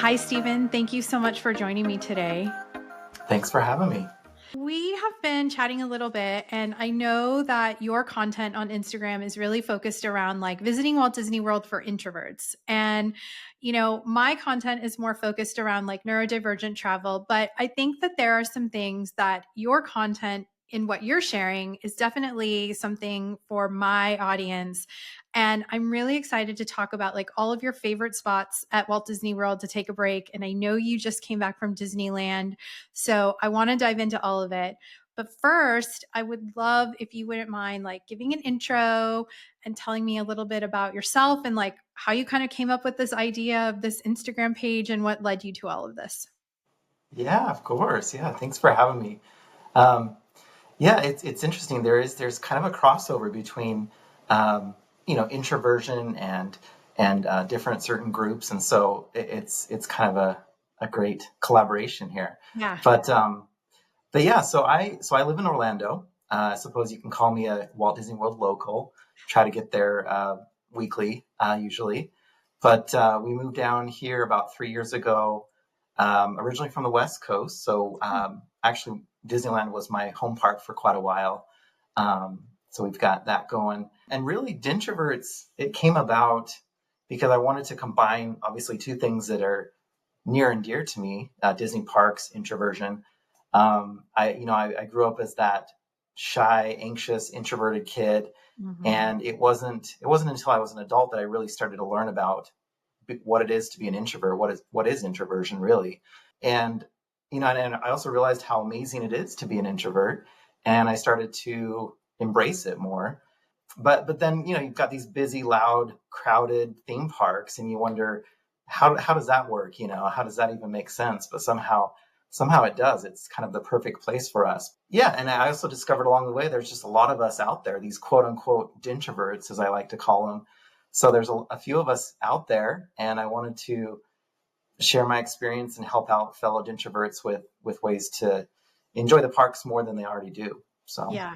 Hi, Stephen. Thank you so much for joining me today. Thanks for having me. We have been chatting a little bit, and I know that your content on Instagram is really focused around like visiting Walt Disney World for introverts. And, my content is more focused around like neurodivergent travel. But I think that there are some things that your content in what you're sharing is definitely something for my audience. And I'm really excited to talk about like all of your favorite spots at Walt Disney World to take a break. And I know you just came back from Disneyland. So I want to dive into all of it. But first, I would love if you wouldn't mind like giving an intro and telling me a little bit about yourself and like how you kind of came up with this idea of this Instagram page and what led you to all of this. Yeah, of course. Yeah, thanks for having me. Um, yeah, it's interesting. There's kind of a crossover between introversion and different certain groups, and so it's kind of a great collaboration here. Yeah. But um, but yeah, so I live in Orlando. I suppose you can call me a Walt Disney World local. Try to get there weekly, usually. But we moved down here about 3 years ago, originally from the West Coast. So actually, Disneyland was my home park for quite a while. So we've got that going. And really, Dintroverts, it came about because I wanted to combine, obviously, two things that are near and dear to me: Disney parks, introversion. I grew up as that shy, anxious, introverted kid, Mhm. and it wasn't until I was an adult that I really started to learn about what it is to be an introvert, what is introversion really, and and I also realized how amazing it is to be an introvert, and I started to embrace it more. But then you've got these busy, loud, crowded theme parks, and you wonder how does that work? How does that even make sense? But somehow it does. It's kind of the perfect place for us. Yeah, and I also discovered along the way there's just a lot of us out there, these quote unquote dintroverts, as I like to call them. So there's a few of us out there, and I wanted to share my experience and help out fellow introverts with ways to enjoy the parks more than they already do. So Yeah.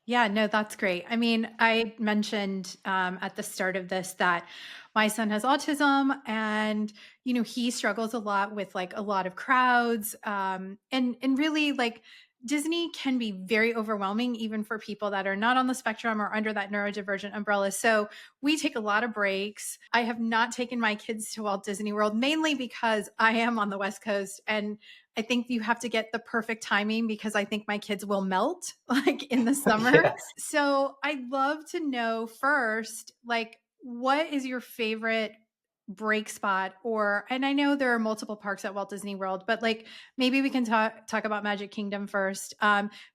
Yeah, no, that's great. I mean, I mentioned at the start of this that my son has autism and, he struggles a lot with like a lot of crowds. And really like Disney can be very overwhelming, even for people that are not on the spectrum or under that neurodivergent umbrella. So we take a lot of breaks. I have not taken my kids to Walt Disney World, mainly because I am on the West Coast and I think you have to get the perfect timing because I think my kids will melt like in the summer. yes. So I'd love to know first, like, what is your favorite break spot? Or, and I know there are multiple parks at Walt Disney World, but like maybe we can talk about Magic Kingdom first.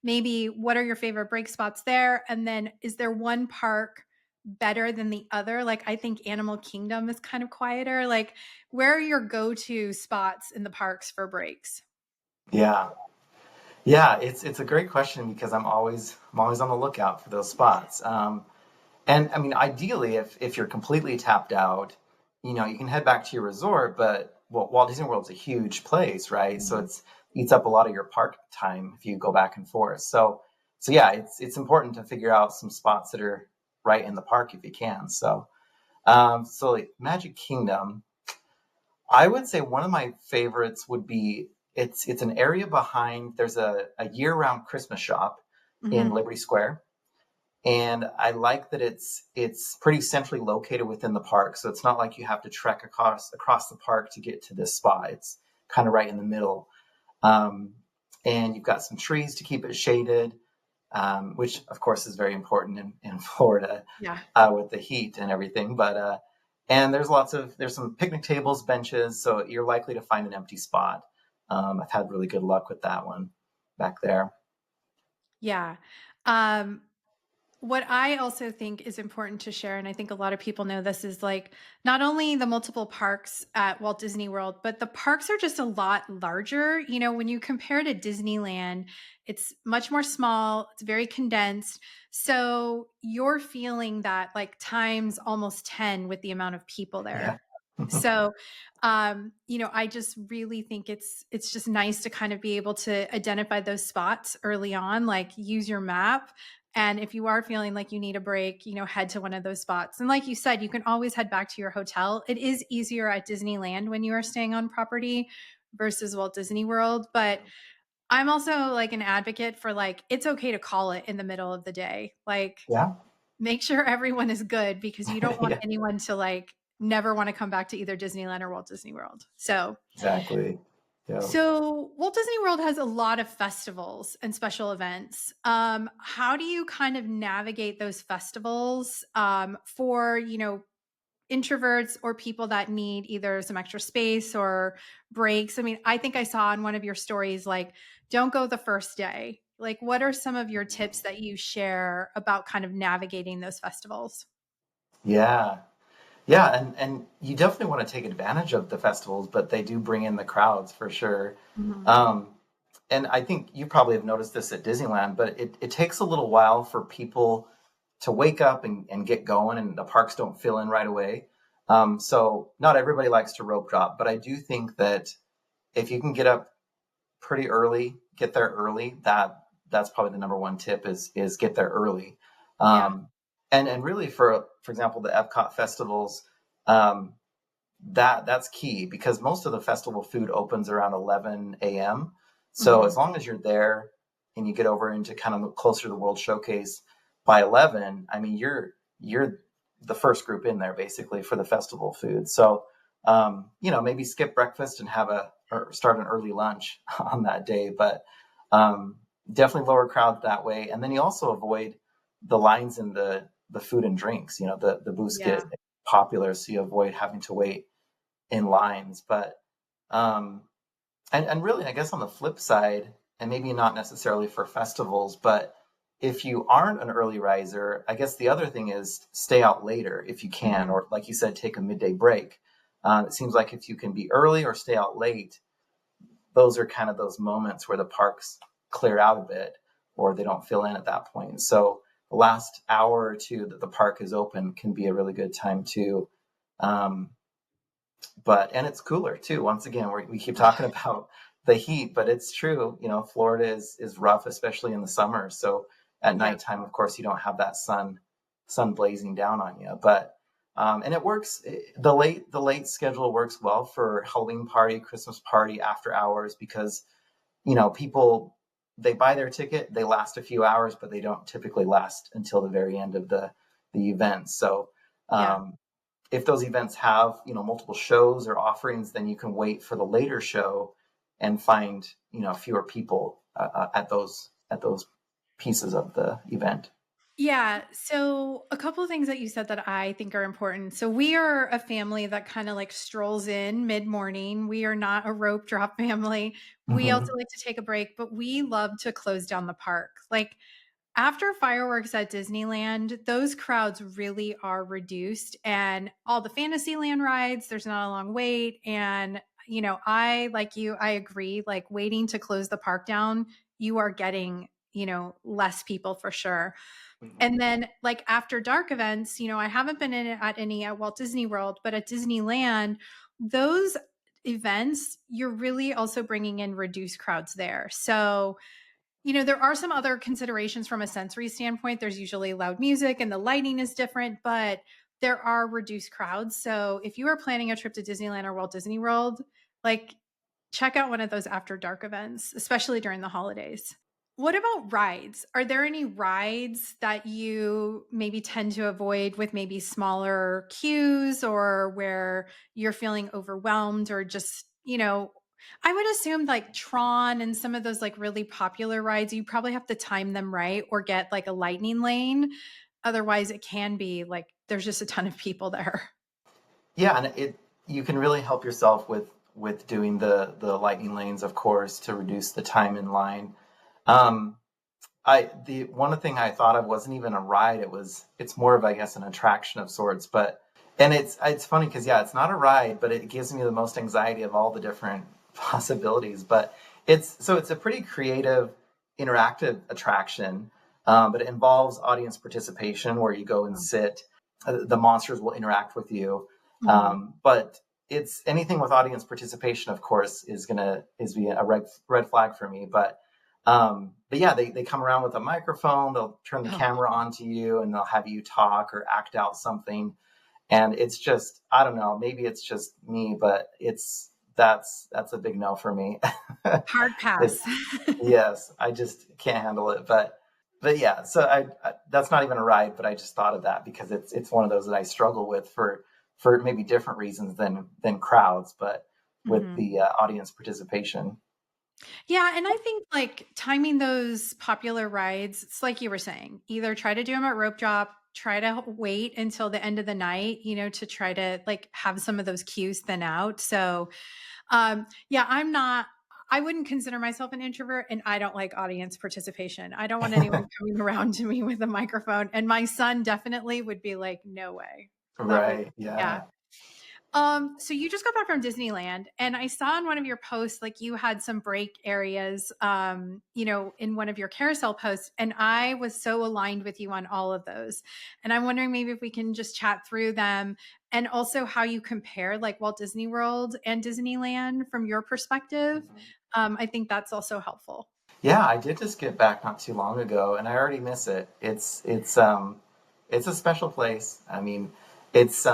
Maybe what are your favorite break spots there? And then is there one park better than the other? Like I think Animal Kingdom is kind of quieter. Like where are your go-to spots in the parks for breaks? Yeah. Yeah, it's a great question because I'm always on the lookout for those spots. And I mean, ideally, if you're completely tapped out, you can head back to your resort. But Walt Disney World's a huge place, right? So it's eats up a lot of your park time if you go back and forth. So yeah, it's important to figure out some spots that are right in the park if you can. So like Magic Kingdom, I would say one of my favorites would be it's an area behind. There's a year-round Christmas shop in Mhm. Liberty Square, and I like that it's pretty centrally located within the park, so it's not like you have to trek across the park to get to this spot. It's kind of right in the middle, um, and you've got some trees to keep it shaded, which of course is very important in Florida Yeah. with the heat and everything. And there's some picnic tables, benches, so you're likely to find an empty spot. I've had really good luck with that one back there. Yeah. Um, what I also think is important to share, and I think a lot of people know this, is like not only the multiple parks at Walt Disney World, but the parks are just a lot larger. When you compare to Disneyland, it's much more small, it's very condensed. So you're feeling that like times almost 10 with the amount of people Yeah. there. So, I just really think it's just nice to kind of be able to identify those spots early on, like use your map And if you are feeling like you need a break, head to one of those spots. And like you said, you can always head back to your hotel. It is easier at Disneyland when you are staying on property versus Walt Disney World. But I'm also like an advocate for like, it's okay to call it in the middle of the day. Like, Yeah. make sure everyone is good because you don't want Yeah, anyone to like never want to come back to either Disneyland or Walt Disney World. So, exactly. Yeah. so Walt Disney World has a lot of festivals and special events. How do you kind of navigate those festivals for, introverts or people that need either some extra space or breaks? I mean, I think I saw in one of your stories, like, don't go the first day. Like, what are some of your tips that you share about kind of navigating those festivals? Yeah. Yeah, and you definitely want to take advantage of the festivals, but they do bring in the crowds for sure. Mhm. Um, and I think you probably have noticed this at Disneyland, but it takes a little while for people to wake up and get going, and the parks don't fill in right away. So not everybody likes to rope drop, but I do think that if you can get up pretty early, get there early, that's probably the number one tip is get there early. Yeah. Um, and really for example, the Epcot festivals, um, that's key because most of the festival food opens around 11 a.m. So Hmm. as long as you're there and you get over into kind of closer to the World Showcase by 11, I mean you're the first group in there basically for the festival food. So maybe skip breakfast and have a or start an early lunch on that day, but um, definitely lower crowds that way. And then you also avoid the lines in the food and drinks. The booths get Yeah. popular, so you avoid having to wait in lines. But um, and really, I guess on the flip side, and maybe not necessarily for festivals, but if you aren't an early riser, I guess the other thing is stay out later if you can, Hmm. or like you said, take a midday break. It seems like if you can be early or stay out late, those are kind of those moments where the parks clear out a bit or they don't fill in at that point. So the last hour or two that the park is open can be a really good time to um, and it's cooler too. Once again, we keep talking about the heat, but it's true. Florida is rough, especially in the summer. So at Yeah. nighttime, of course, you don't have that sun blazing down on you. But and it works. The late schedule works well for Halloween party, Christmas party, after hours because people they buy their ticket, they last a few hours, but they don't typically last until the very end of the event. So Yeah. um, if those events have multiple shows or offerings, then you can wait for the later show and find fewer people at those pieces of the event. Yeah. So, a couple of things that you said that I think are important. So, we are a family that kind of like strolls in mid morning. We are not a rope drop family. We also Hmm. like to take a break, but we love to close down the park. Like, after fireworks at Disneyland, those crowds really are reduced, and all the Fantasyland rides, there's not a long wait. And, I, like you, I agree, like waiting to close the park down, you are getting, less people for sure. Hmm. And then, like after dark events, I haven't been in it at any at Walt Disney World, but at Disneyland, those events, you're really also bringing in reduced crowds there. So, there are some other considerations from a sensory standpoint. There's usually loud music and the lighting is different, but there are reduced crowds. So if you are planning a trip to Disneyland or Walt Disney World, like check out one of those after dark events, especially during the holidays. What about rides? Are there any rides that you maybe tend to avoid with maybe smaller queues or where you're feeling overwhelmed or just, I would assume like Tron and some of those like really popular rides, you probably have to time them right or get like a lightning lane. Otherwise, it can be like there's just a ton of people there. Yeah, and you can really help yourself with doing the lightning lanes, of course, to reduce the time in line. Um, the one thing I thought of wasn't even a ride. It's more of, I guess, an attraction of sorts. But and it's funny because yeah, it's not a ride, but it gives me the most anxiety of all the different possibilities. But it's a pretty creative, interactive attraction. But it involves audience participation where you go and sit. The monsters will interact with you. Mhm. But it's anything with audience participation, of course, is be a red flag for me. But but yeah, they come around with a microphone, they'll turn the Oh, camera onto you and they'll have you talk or act out something. And it's just, I don't know, maybe it's just me, but that's a big no for me. hard It's pass. yes, I just can't handle it. But yeah, so I that's not even a ride, but I just thought of that because it's one of those that I struggle with for maybe different reasons than crowds, but with Mhm. the audience participation. Yeah, and I think like timing those popular rides, it's like you were saying, either try to do them at rope drop, try to wait until the end of the night, to try to like have some of those cues thin out. So, yeah, I wouldn't consider myself an introvert and I don't like audience participation. I don't want anyone coming around to me with a microphone. And my son definitely would be like, no way. That would, Right. yeah. Yeah. So you just got back from Disneyland, and I saw in one of your posts like you had some break areas, in one of your carousel posts, and I was so aligned with you on all of those. And I'm wondering maybe if we can just chat through them and also how you compare like Walt Disney World and Disneyland from your perspective. I think that's also helpful. Yeah, I did just get back not too long ago, and I already miss it. It's a special place. I mean, it's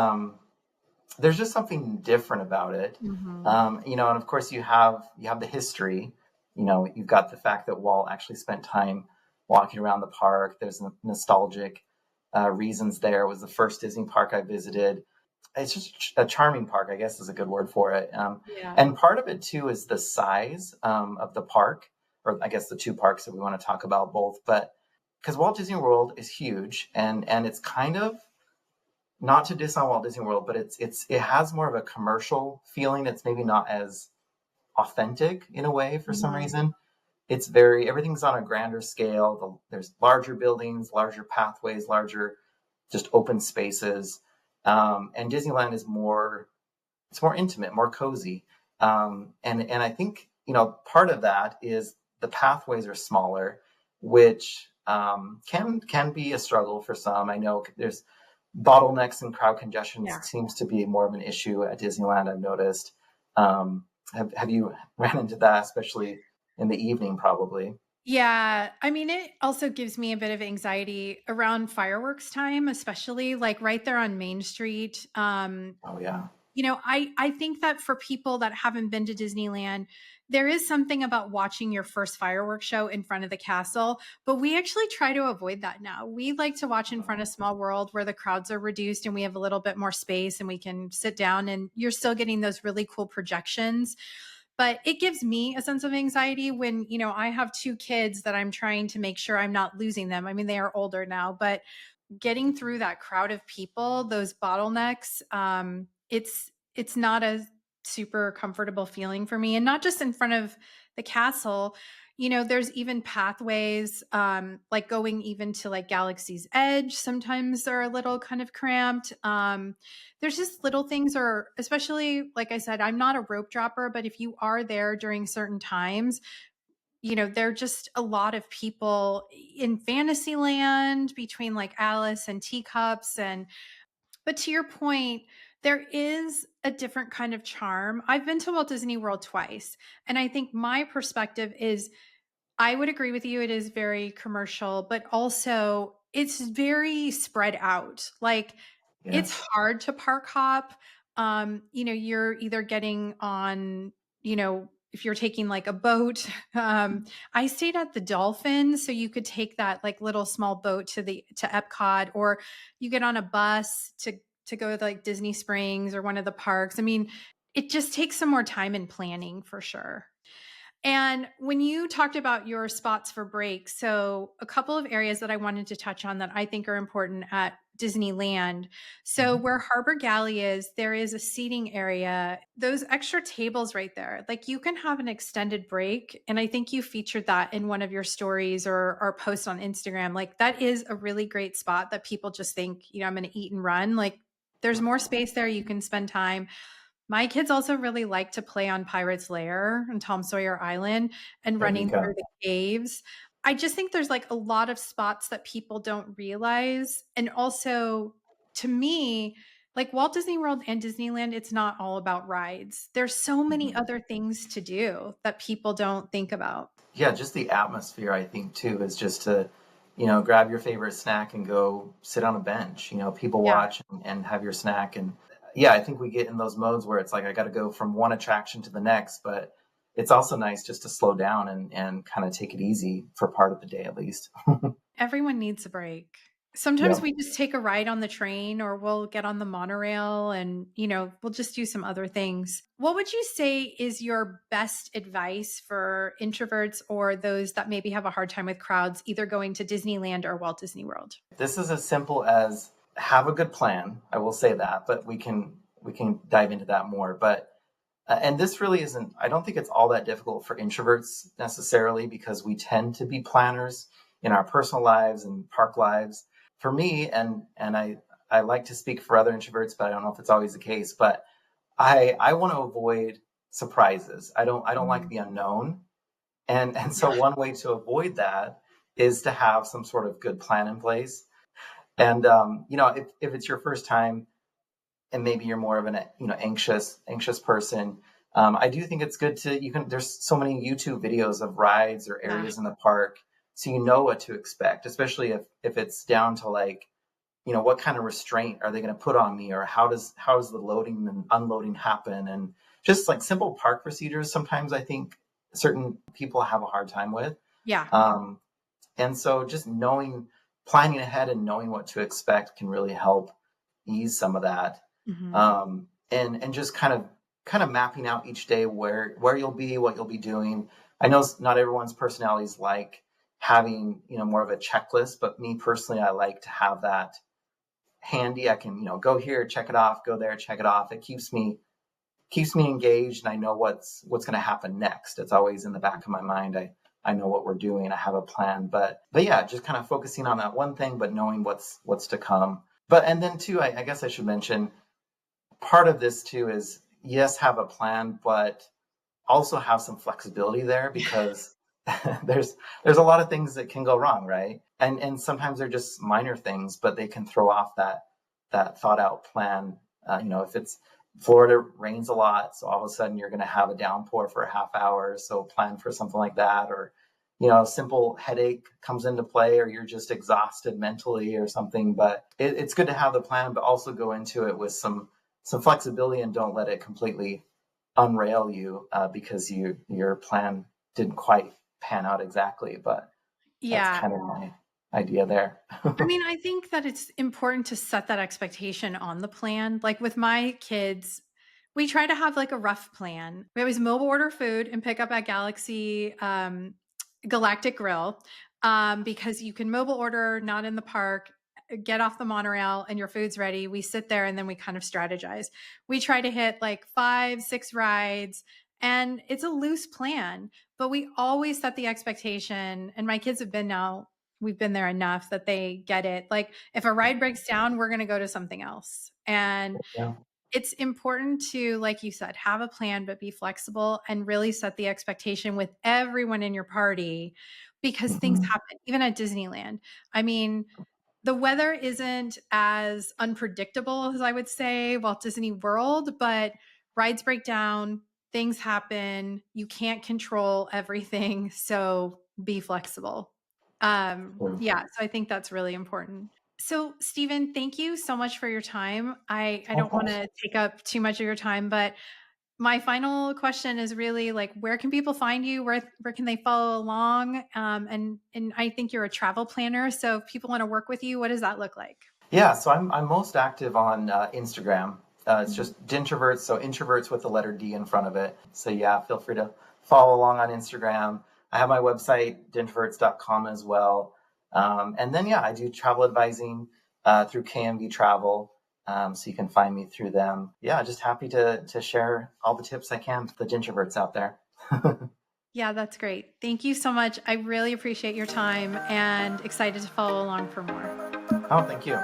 there's just something different about it. Hmm. And of course you have the history. You've got the fact that Walt actually spent time walking around the park. There's nostalgic reasons there. It was the first Disney park I visited. It's just a charming park, I guess is a good word for it. Yeah. And part of it too is the size of the park, or I guess the two parks that we want to talk about both. But because Walt Disney World is huge, and it's kind of not to diss on Walt Disney World, but it has more of a commercial feeling. It's maybe not as authentic in a way for some Mhm. reason. It's very everything's on a grander scale. There's larger buildings, larger pathways, larger just open spaces. And Disneyland is more it's more intimate, more cozy. And I think part of that is the pathways are smaller, which can be a struggle for some. I know there's bottlenecks and crowd congestion Yeah. seems to be more of an issue at Disneyland. I've noticed. Have you ran into that, especially in the evening, probably? Yeah, I mean, it also gives me a bit of anxiety around fireworks time, especially like right there on Main Street. Oh yeah, I think that for people that haven't been to Disneyland, there is something about watching your first fireworks show in front of the castle, but we actually try to avoid that now. We like to watch in front of Small World where the crowds are reduced and we have a little bit more space and we can sit down and you're still getting those really cool projections. But it gives me a sense of anxiety when, I have two kids that I'm trying to make sure I'm not losing them. I mean, they are older now, but getting through that crowd of people, those bottlenecks, it's not a super comfortable feeling for me. And not just in front of the castle. There's even pathways, like going even to like Galaxy's Edge. Sometimes are a little kind of cramped. There's just little things, or especially like I said, I'm not a rope dropper, but if you are there during certain times, there are just a lot of people in Fantasyland between like Alice and Teacups. But to your point, there is a different kind of charm. I've been to Walt Disney World twice, and I think my perspective is I would agree with you. It is very commercial, but also it's very spread out. Like it's yes. hard to park hop. You're either getting on, if you're taking like a boat. I stayed at the Dolphin, so you could take that like little small boat to Epcot, or you get on a bus to go to like Disney Springs or one of the parks. I mean, it just takes some more time and planning for sure. And when you talked about your spots for breaks, so a couple of areas that I wanted to touch on that I think are important at Disneyland. So, Mhm. where Harbor Galley is, there is a seating area, those extra tables right there. Like you can have an extended break. And I think you featured that in one of your stories or posts on Instagram. Like that is a really great spot that people just think, I'm going to eat and run. Like there's more space there. You can spend time. My kids also really like to play on Pirate's Lair and Tom Sawyer Island and There you running go. through the caves. I just think there's like a lot of spots that people don't realize. And also, to me, like Walt Disney World and Disneyland, it's not all about rides. There's so many Mhm. other things to do that people don't think about. Yeah, just the atmosphere, I think, too, is just to, grab your favorite snack and go sit on a bench, people Yeah. watch and have your snack. And yeah, I think we get in those modes where it's like, I got to go from one attraction to the next, but it's also nice just to slow down and kind of take it easy for part of the day at least. Everyone needs a break. Sometimes Yeah. we just take a ride on the train or we'll get on the monorail and, we'll just do some other things. What would you say is your best advice for introverts or those that maybe have a hard time with crowds, either going to Disneyland or Walt Disney World? This is as simple as have a good plan. I will say that, but we can dive into that more. But and this really isn't, I don't think it's all that difficult for introverts necessarily because we tend to be planners in our personal lives and park lives. For me, and I like to speak for other introverts, but I don't know if it's always the case, but I want to avoid surprises. I don't like Mhm. the unknown. And Yeah. so one way to avoid that is to have some sort of good plan in place. And if it's your first time, and maybe you're more of an anxious person, I do think it's good to, there's so many YouTube videos of rides or Yeah. areas in the park, so you know what to expect, especially if it's down to like, what kind of restraint are they going to put on me, or how does the loading and unloading happen, and just like simple park procedures sometimes I think certain people have a hard time with. Yeah. um, and so just planning ahead and knowing what to expect can really help ease some of that. Mhm. And just kind of mapping out each day where you'll be, what you'll be doing. I know not everyone's personalities like having, more of a checklist, but me personally, I like to have that handy. I can, go here, check it off, go there, check it off. It keeps me engaged, and I know what's going to happen next. It's always in the back of my mind. I know what we're doing. I have a plan, but yeah, just kind of focusing on that one thing, but knowing what's to come. But and then too, I guess I should mention part of this too is, yes, have a plan, but also have some flexibility there, because there's there's a lot of things that can go wrong, right? And sometimes they're just minor things, but they can throw off that thought out plan. If it's Florida rains a lot, so all of a sudden you're going to have a downpour for a half hour, so plan for something like that. Or a simple headache comes into play, or you're just exhausted mentally or something. But it's good to have the plan, but also go into it with some flexibility, and don't let it completely unrail you, because your plan didn't quite pan out exactly. But that's Yeah. kind of my idea there. I mean, I think that it's important to set that expectation on the plan. Like with my kids, we try to have like a rough plan. We always mobile order food and pick up at Galaxy Galactic Grill, because you can mobile order, not in the park, get off the monorail, and your food's ready. We sit there and then we kind of strategize. We try to hit like 5, 6 rides, and it's a loose plan, but we always set the expectation. And my kids have been now we've been there enough that they get it. Like if a ride breaks down, we're going to go to something else. And Yeah. it's important to, like you said, have a plan, but be flexible and really set the expectation with everyone in your party, because things Hmm. happen, even at Disneyland. I mean, the weather isn't as unpredictable as I would say Walt Disney World, but rides break down, things happen. You can't control everything. So be flexible. Yeah, so I think that's really important. So, Stephen, thank you so much for your time. I Of don't want course. to take up too much of your time, but my final question is really like, where can people find you? Where can they follow along? And I think you're a travel planner, so if people want to work with you, what does that look like? Yeah, so I'm most active on Instagram. It's Mhm. just Dintroverts, so introverts with the letter D in front of it. So yeah, feel free to follow along on Instagram. I have my website, dintroverts.com as well. And then yeah, I do travel advising through KMV Travel. So you can find me through them. Yeah, just happy to share all the tips I can to the Dintroverts out there. Yeah, that's great. Thank you so much. I really appreciate your time and excited to follow along for more. Oh, thank you.